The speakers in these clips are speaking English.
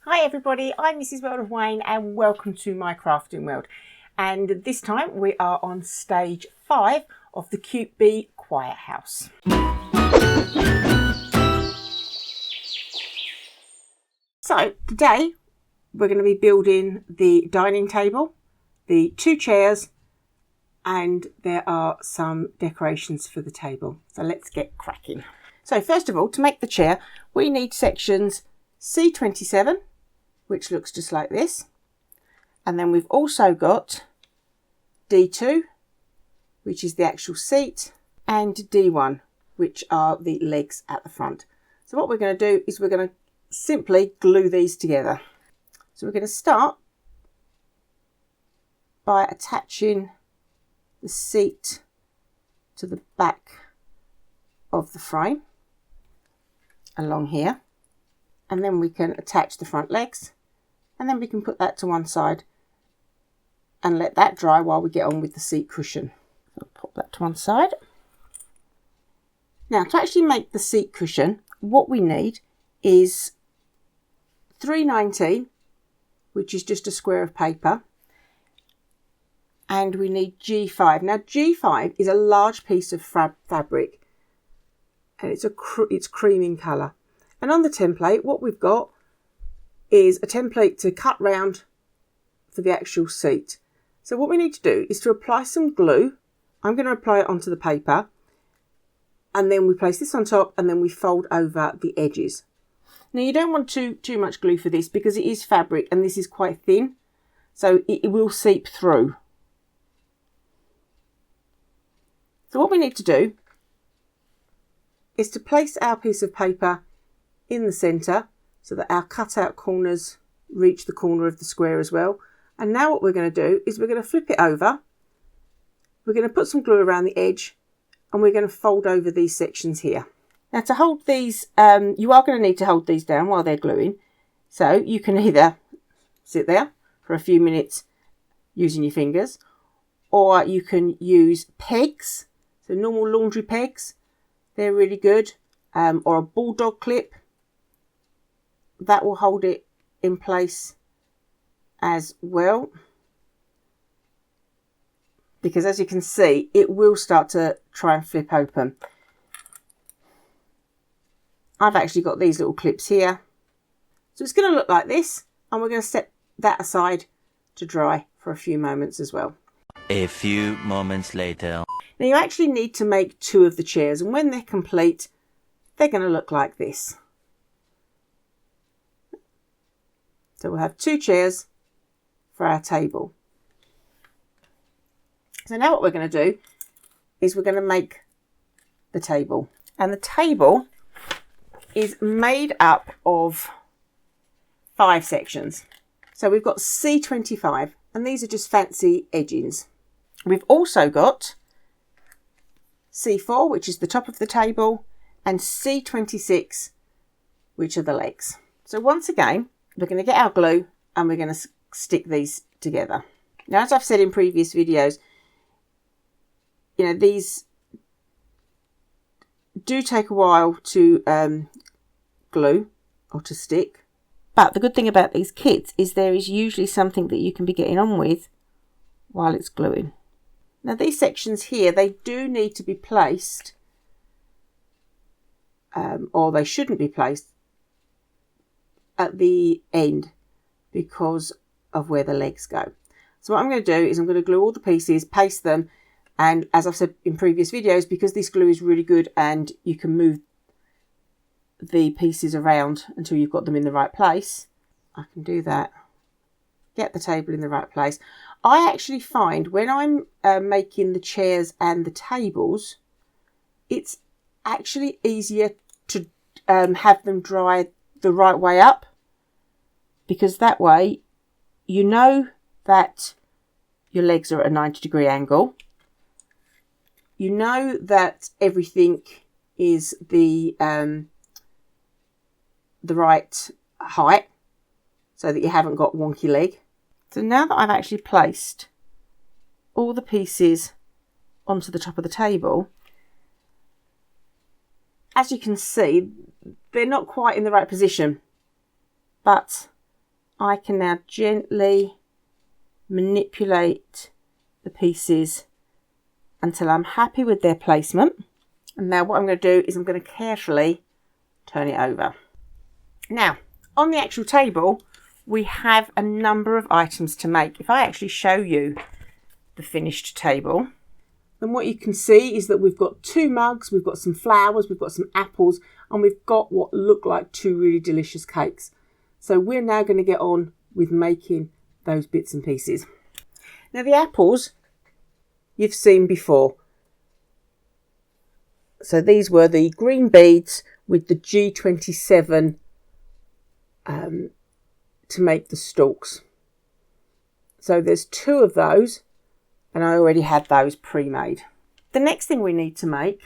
Hi everybody, I'm Mrs. World of Wayne and welcome to my crafting world. And this time we are on stage 5 of the Cutebee Quiet House. So today we're going to be building the dining table, the 2 chairs, and there are some decorations for the table. So let's get cracking. So first of all, to make the chair, we need sections C27, which looks just like this. And then we've also got D2, which is the actual seat, and D1, which are the legs at the front. So what we're going to do is we're going to simply glue these together. So we're going to start by attaching the seat to the back of the frame along here, and then we can attach the front legs, and then we can put that to one side and let that dry while we get on with the seat cushion. I'll pop that to one side. Now, to actually make the seat cushion, what we need is 319, which is just a square of paper, and we need G5. Now G5 is a large piece of fabric, and it's cream in colour. And on the template, what we've got is a template to cut round for the actual seat. So what we need to do is to apply some glue. I'm going to apply it onto the paper, and then we place this on top, and then we fold over the edges. Now you don't want too much glue for this because it is fabric and this is quite thin, so it will seep through. So what we need to do is to place our piece of paper in the centre so that our cutout corners reach the corner of the square as well. And now what we're going to do is we're going to flip it over. We're going to put some glue around the edge, and we're going to fold over these sections here. Now to hold these, you are going to need to hold these down while they're gluing. So you can either sit there for a few minutes using your fingers, or you can use pegs, so normal laundry pegs. They're really good, or a bulldog clip. That will hold it in place as well, because as you can see, it will start to try and flip open. I've actually got these little clips here, so it's going to look like this, and we're going to set that aside to dry for a few moments as well. A few moments later. Now you actually need to make 2 of the chairs, and when they're complete, they're going to look like this. So we'll have 2 chairs for our table. So now what we're going to do is we're going to make the table. And the table is made up of 5 sections. So we've got C25, and these are just fancy edgings. We've also got C4, which is the top of the table, and C26, which are the legs. So once again, we're going to get our glue and we're going to stick these together. Now, as I've said in previous videos, you know, these do take a while to glue or to stick. But the good thing about these kits is there is usually something that you can be getting on with while it's gluing. Now these sections here, they do need to be placed, or they shouldn't be placed at the end because of where the legs go. So what I'm going to do is I'm going to glue all the pieces, paste them, and as I've said in previous videos, because this glue is really good and you can move the pieces around until you've got them in the right place, I can do that. Get the table in the right place. I actually find when I'm making the chairs and the tables, it's actually easier to have them dry the right way up, because that way you know that your legs are at a 90-degree angle. You know that everything is the right height, so that you haven't got wonky leg. So now that I've actually placed all the pieces onto the top of the table, as you can see, they're not quite in the right position, but I can now gently manipulate the pieces until I'm happy with their placement. And now what I'm going to do is I'm going to carefully turn it over. Now, on the actual table, we have a number of items to make. If I actually show you the finished table, then what you can see is that we've got 2 mugs, we've got some flowers, we've got some apples, and we've got what look like 2 really delicious cakes. So we're now going to get on with making those bits and pieces. Now the apples you've seen before. So these were the green beads with the G27 to make the stalks. So there's 2 of those, and I already had those pre-made. The next thing we need to make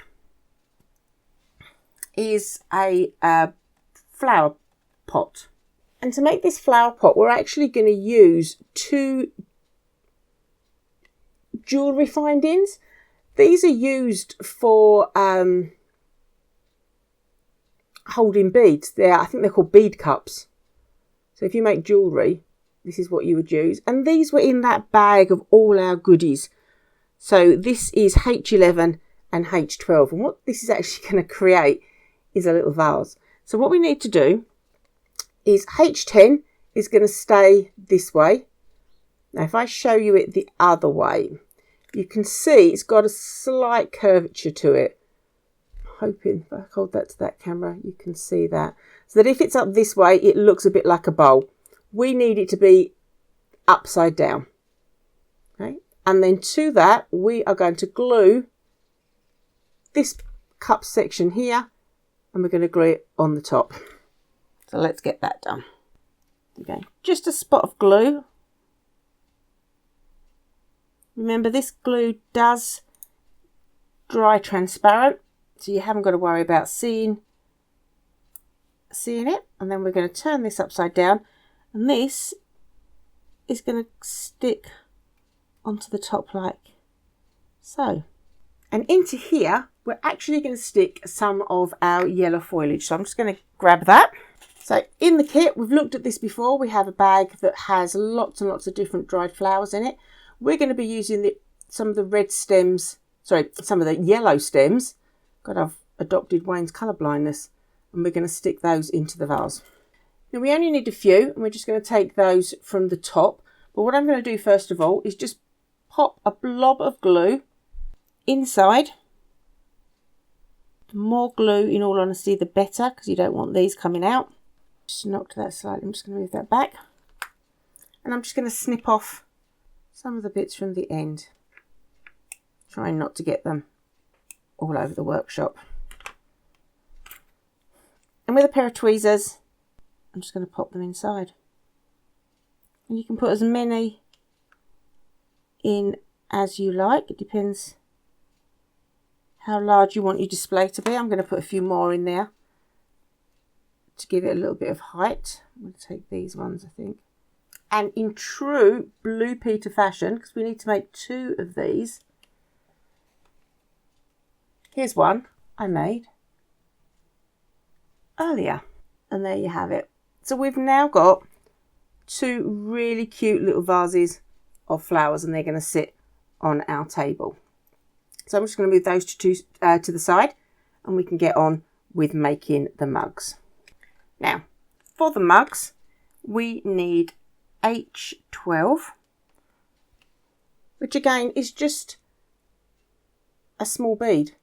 is a flower pot. And to make this flower pot, we're actually going to use 2 jewellery findings. These are used for holding beads. I think they're called bead cups. So if you make jewellery, this is what you would use. And these were in that bag of all our goodies. So this is H11 and H12. And what this is actually going to create is a little vase. So what we need to do is H10 is going to stay this way. Now if I show you it the other way, you can see it's got a slight curvature to it. I'm hoping if I hold that to that camera, you can see that. So that if it's up this way, it looks a bit like a bowl. We need it to be upside down. Okay, and then to that, we are going to glue this cup section here, and we're going to glue it on the top. So let's get that done. Okay, just a spot of glue. Remember, this glue does dry transparent, so you haven't got to worry about seeing it. And then we're going to turn this upside down, and this is going to stick onto the top like so. And into here, we're actually going to stick some of our yellow foliage. So I'm just going to grab that. So in the kit, we've looked at this before. We have a bag that has lots and lots of different dried flowers in it. We're going to be using some of the yellow stems. God, I've adopted Wayne's colour blindness. And we're going to stick those into the vase. Now we only need a few, and we're just going to take those from the top. But what I'm going to do first of all is just pop a blob of glue inside. The more glue, in all honesty, the better, because you don't want these coming out. Just knocked that slightly. I'm just going to move that back. And I'm just going to snip off some of the bits from the end. Trying not to get them all over the workshop. And with a pair of tweezers, I'm just going to pop them inside. And you can put as many in as you like. It depends how large you want your display to be. I'm going to put a few more in there to give it a little bit of height. I'm going to take these ones, I think. And in true Blue Peter fashion, because we need to make 2 of these, here's one I made earlier. And there you have it. So we've now got 2 really cute little vases of flowers, and they're going to sit on our table. So I'm just going to move those to the side, and we can get on with making the mugs. Now, for the mugs, we need H12, which again is just a small bead.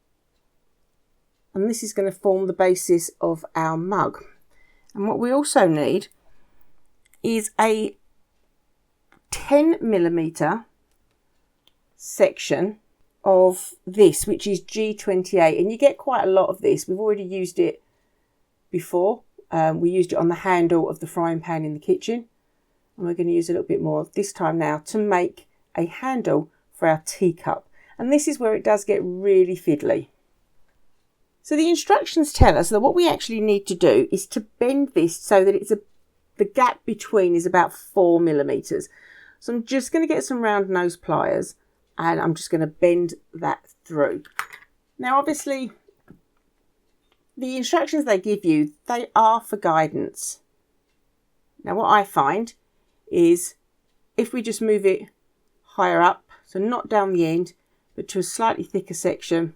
And this is going to form the basis of our mug. And what we also need is a 10mm section of this, which is G28. And you get quite a lot of this. We've already used it before. We used it on the handle of the frying pan in the kitchen. And we're going to use a little bit more this time now to make a handle for our teacup. And this is where it does get really fiddly. So the instructions tell us that what we actually need to do is to bend this so that the gap between is about 4mm. So I'm just going to get some round nose pliers, and I'm just going to bend that through. Now obviously the instructions they give you, they are for guidance. Now what I find is if we just move it higher up, so not down the end, but to a slightly thicker section.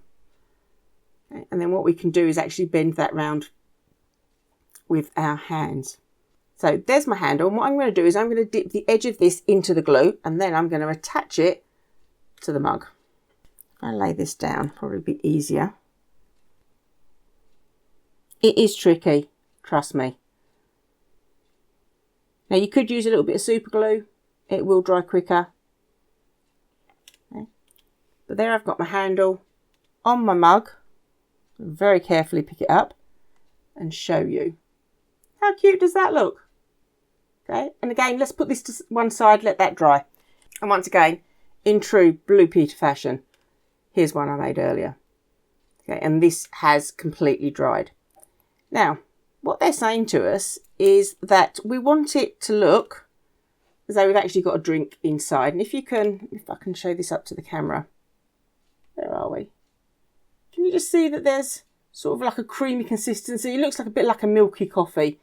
Okay, and then what we can do is actually bend that round with our hands. So there's my handle, and what I'm going to do is I'm going to dip the edge of this into the glue, and then I'm going to attach it to the mug. I'll lay this down, probably a bit easier. It is tricky, trust me. Now you could use a little bit of super glue, it will dry quicker. Okay. But there I've got my handle on my mug. Very carefully pick it up and show you. How cute does that look? Okay, and again, let's put this to one side, let that dry. And once again, in true Blue Peter fashion, here's one I made earlier. Okay, and this has completely dried. Now, what they're saying to us is that we want it to look as though we've actually got a drink inside. And if I can show this up to the camera. Where are we? Can you just see that there's sort of like a creamy consistency? It looks like a bit like a milky coffee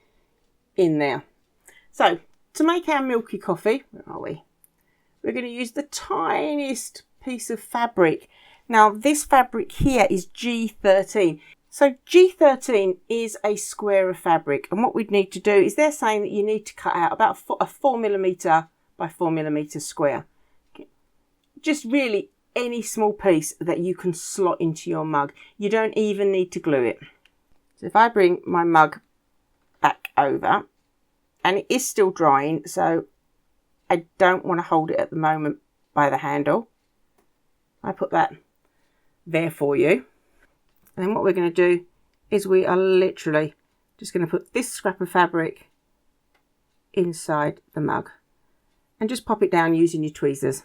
in there. So, to make our milky coffee, where are we? We're going to use the tiniest piece of fabric. Now, this fabric here is G13. So, G13 is a square of fabric. And what we'd need to do is they're saying that you need to cut out about a 4mm by 4mm square. Just really any small piece that you can slot into your mug. You don't even need to glue it. So, if I bring my mug back over, and it is still drying, so I don't want to hold it at the moment by the handle. I put that there for you. And then what we're going to do is we are literally just going to put this scrap of fabric inside the mug and just pop it down using your tweezers.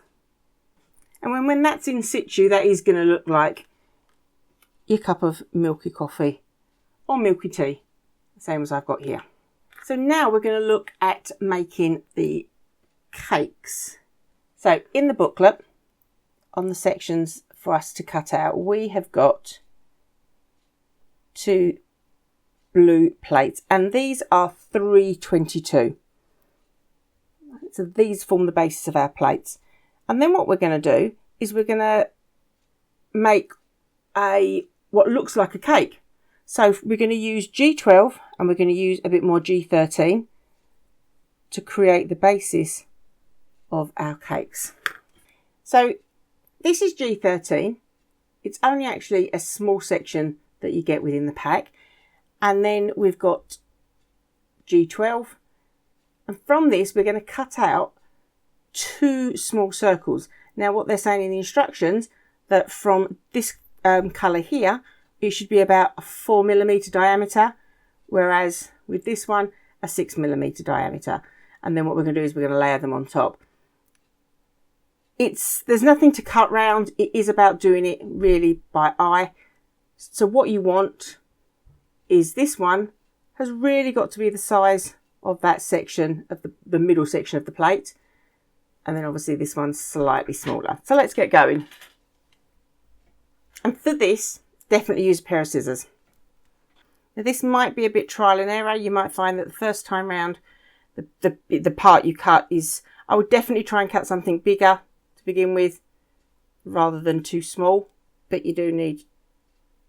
And when that's in situ, that is going to look like your cup of milky coffee or milky tea, the same as I've got here. So now we're going to look at making the cakes. So in the booklet, on the sections for us to cut out, we have got 2 blue plates, and these are 322. So these form the basis of our plates. And then what we're going to do is we're going to make what looks like a cake. So we're going to use G12 and we're going to use a bit more G13 to create the basis of our cakes. So this is G13. It's only actually a small section that you get within the pack. And then we've got G12. And from this, we're going to cut out 2 small circles. Now, what they're saying in the instructions, that from this colour here, it should be about a 4mm diameter, whereas with this one, a 6mm diameter. And then what we're going to do is we're going to layer them on top. There's nothing to cut round. It is about doing it really by eye. So what you want is this one has really got to be the size of that section of the middle section of the plate. And then obviously this one's slightly smaller. So let's get going. And for this, definitely use a pair of scissors. Now this might be a bit trial and error. You might find that the first time round, the part you cut is, I would definitely try and cut something bigger to begin with, rather than too small. But you do need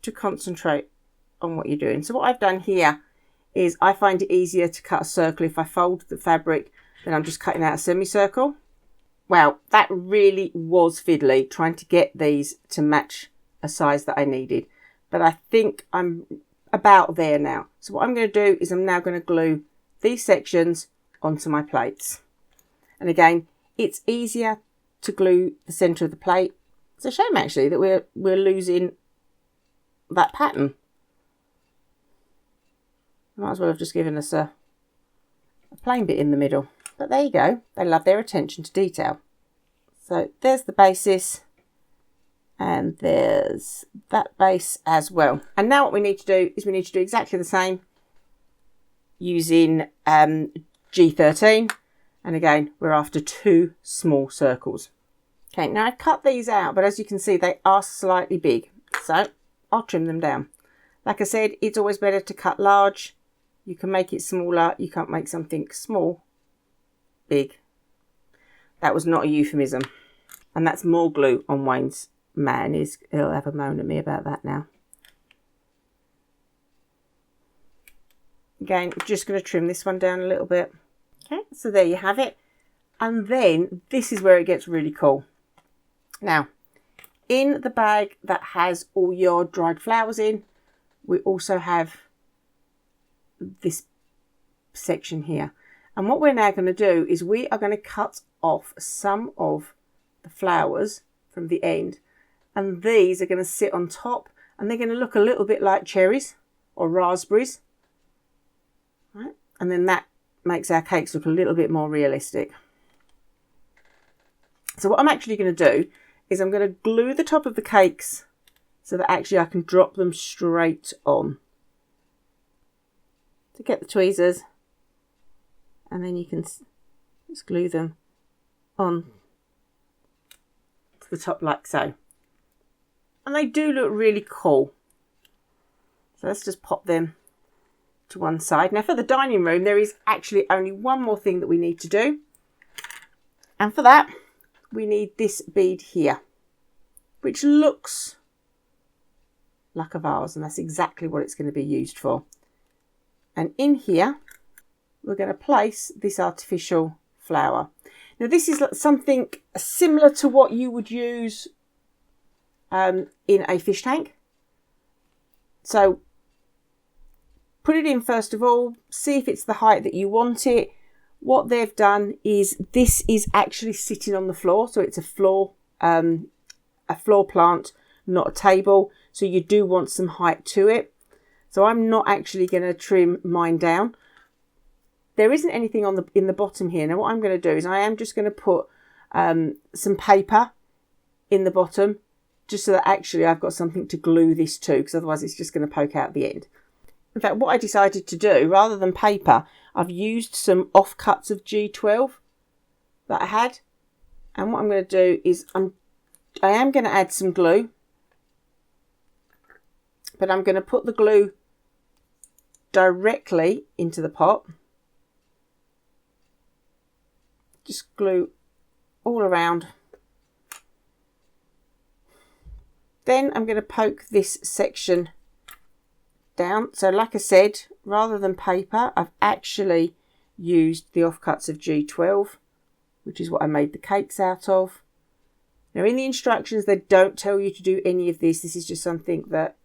to concentrate on what you're doing. So what I've done here is I find it easier to cut a circle if I fold the fabric than I'm just cutting out a semicircle. Wow, that really was fiddly trying to get these to match a size that I needed. But I think I'm about there now. So what I'm going to do is I'm now going to glue these sections onto my plates. And again, it's easier to glue the centre of the plate. It's a shame actually that we're losing that pattern. Might as well have just given us a plain bit in the middle. But there you go. They love their attention to detail. So there's the basis. And there's that base as well. And now what we need to do is we need to do exactly the same using G13. And again, we're after 2 small circles. Okay, now I've cut these out, but as you can see, they are slightly big. So I'll trim them down. Like I said, it's always better to cut large. You can make it smaller. You can't make something small big. That was not a euphemism. And that's more glue on Wayne's man. He'll have a moan at me about that now. Again, I'm just going to trim this one down a little bit. Okay, so there you have it. And then this is where it gets really cool. Now, in the bag that has all your dried flowers in, we also have this section here. And what we're now going to do is we are going to cut off some of the flowers from the end. And these are going to sit on top and they're going to look a little bit like cherries or raspberries. Right? And then that makes our cakes look a little bit more realistic. So what I'm actually going to do is I'm going to glue the top of the cakes so that actually I can drop them straight on. To get the tweezers, and then you can just glue them on to the top like so. And they do look really cool. So let's just pop them to one side. Now for the dining room, there is actually only one more thing that we need to do. And for that, we need this bead here, which looks like a vase, and that's exactly what it's going to be used for. And in here, we're going to place this artificial flower. Now this is something similar to what you would use in a fish tank. So put it in first of all, see if it's the height that you want it. What they've done is this is actually sitting on the floor, so it's a floor plant, not a table. So you do want some height to it. So I'm not actually going to trim mine down. There isn't anything in the bottom here. Now what I'm going to do is I am just going to put some paper in the bottom, just so that actually I've got something to glue this to, because otherwise it's just going to poke out the end. In fact, what I decided to do, rather than paper, I've used some offcuts of G12 that I had. And what I'm going to do is I am going to add some glue, but I'm going to put the glue directly into the pot. Just glue all around. Then I'm going to poke this section down. So like I said, rather than paper, I've actually used the offcuts of G12, which is what I made the cakes out of. Now in the instructions, they don't tell you to do any of this. This is just something that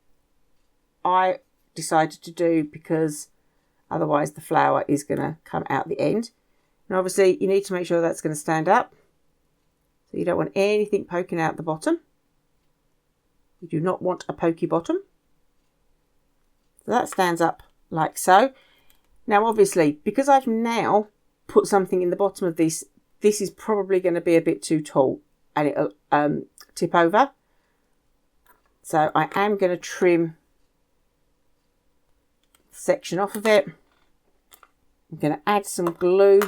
I decided to do because otherwise the flower is going to come out the end. And obviously you need to make sure that's going to stand up. So you don't want anything poking out the bottom. You do not want a pokey bottom. So that stands up like so. Now obviously, because I've now put something in the bottom of this, this is probably going to be a bit too tall and it'll tip over. So I am going to trim a section off of it. I'm going to add some glue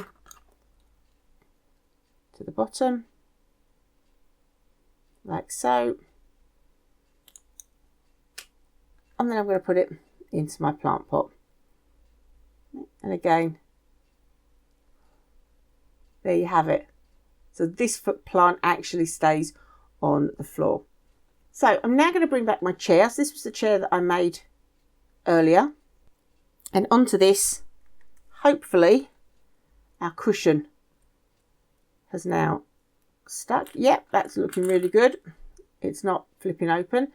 to the bottom, like so. And then I'm going to put it into my plant pot. And again, there you have it. So this plant actually stays on the floor. So I'm now going to bring back my chair. So this was the chair that I made earlier. And onto this, hopefully, our cushion has now stuck. Yep, that's looking really good. It's not flipping open.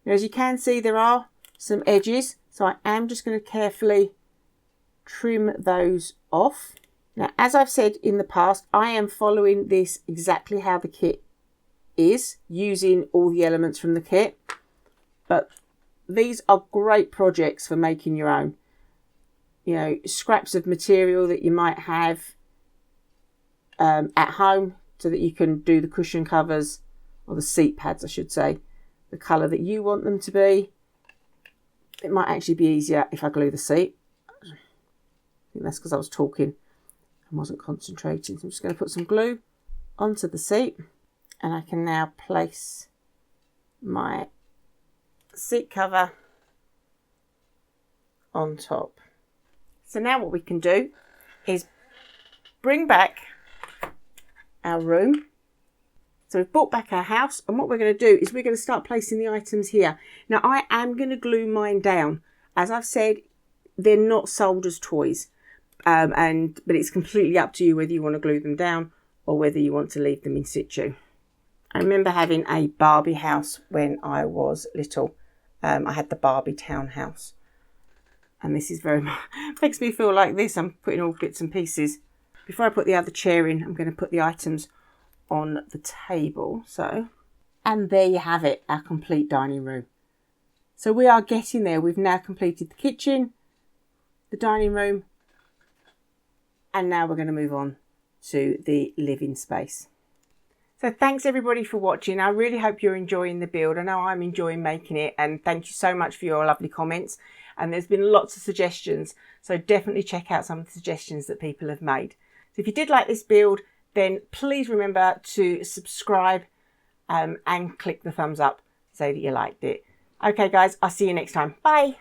Now, as you can see, there are some edges. So I am just going to carefully trim those off. Now, as I've said in the past, I am following this exactly how the kit is, using all the elements from the kit. But these are great projects for making your own. You know, scraps of material that you might have at home so that you can do the cushion covers, or the seat pads, I should say, the colour that you want them to be. It might actually be easier if I glue the seat. I think that's because I was talking and wasn't concentrating. So I'm just going to put some glue onto the seat, and I can now place my seat cover on top. So now what we can do is bring back our room. So we've brought back our house, and what we're going to do is we're going to start placing the items here. Now I am going to glue mine down. As I've said, they're not sold as toys, but it's completely up to you whether you want to glue them down or whether you want to leave them in situ. I remember having a Barbie house when I was little. I had the Barbie townhouse, and this is very much makes me feel like this. I'm putting all bits and pieces. Before I put the other chair in, I'm going to put the items on the table. And there you have it, our complete dining room. So we are getting there. We've now completed the kitchen, the dining room, and now we're going to move on to the living space. So thanks everybody for watching. I really hope you're enjoying the build. I know I'm enjoying making it, and thank you so much for your lovely comments. And there's been lots of suggestions, so definitely check out some of the suggestions that people have made. So if you did like this build, then please remember to subscribe and click the thumbs up to say that you liked it. Okay guys, I'll see you next time. Bye.